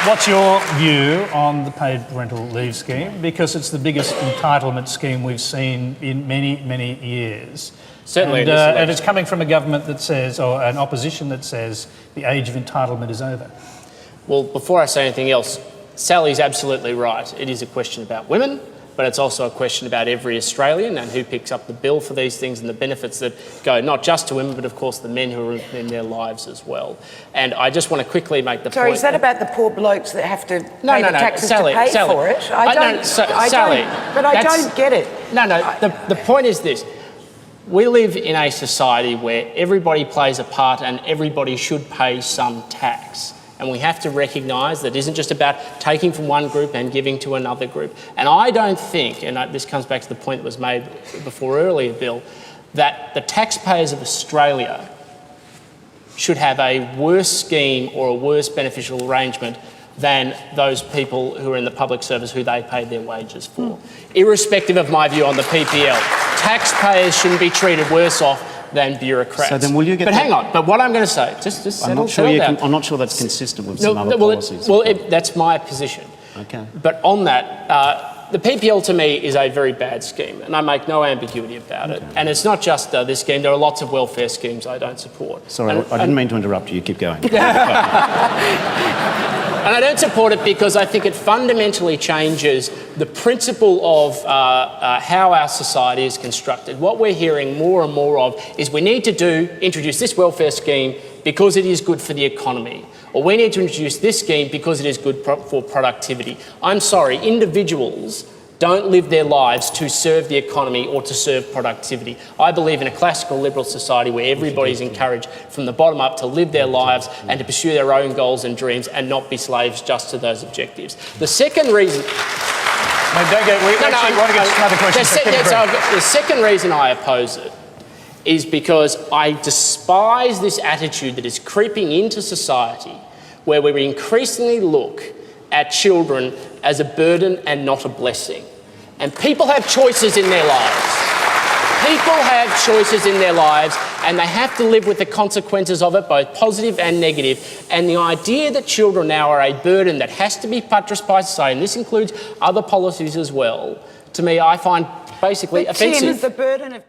What's your view on the paid parental leave scheme? Because it's the biggest entitlement scheme we've seen in many, many years. Certainly. And it's coming from a government that says, or an opposition that says, the age of entitlement is over. Well, before I say anything else, Sally's absolutely right. It is a question about women, but it's also a question about every Australian and who picks up the bill for these things and the benefits that go not just to women, but of course the men who are in their lives as well. And I just want to quickly make the point... Sorry, is that about the poor blokes that have to pay the taxes Sally, to pay Sally. for it? I don't get it. The point is this. We live in a society where everybody plays a part and everybody should pay some tax. And we have to recognise that it isn't just about taking from one group and giving to another group. And I don't think, and this comes back to the point that was made before earlier, Bill, that the taxpayers of Australia should have a worse scheme or a worse beneficial arrangement than those people who are in the public service who they paid their wages for. Irrespective of my view on the PPL, taxpayers shouldn't be treated worse off than bureaucrats. So then will you get... But hang on, but what I'm going to say, just settle down. I'm not sure that's consistent with some other policies. That's my position. Okay. But on that, the PPL to me is a very bad scheme, and I make no ambiguity about it. And it's not just this scheme, there are lots of welfare schemes I don't support. Sorry, I didn't mean to interrupt you, keep going. And I don't support it because I think it fundamentally changes the principle of how our society is constructed. What we're hearing more and more of is we need to introduce this welfare scheme because it is good for the economy, or we need to introduce this scheme because it is good for productivity. I'm sorry, individuals don't live their lives to serve the economy or to serve productivity. I believe in a classical liberal society where everybody is encouraged from the bottom up to live their lives and to pursue their own goals and dreams and not be slaves just to those objectives. The second reason... The second reason I oppose it is because I despise this attitude that is creeping into society where we increasingly look at children as a burden and not a blessing. And people have choices in their lives. People have choices in their lives and they have to live with the consequences of it, both positive and negative. And the idea that children now are a burden that has to be buttressed by society, and this includes other policies as well, to me I find basically offensive. Tim, is the burden of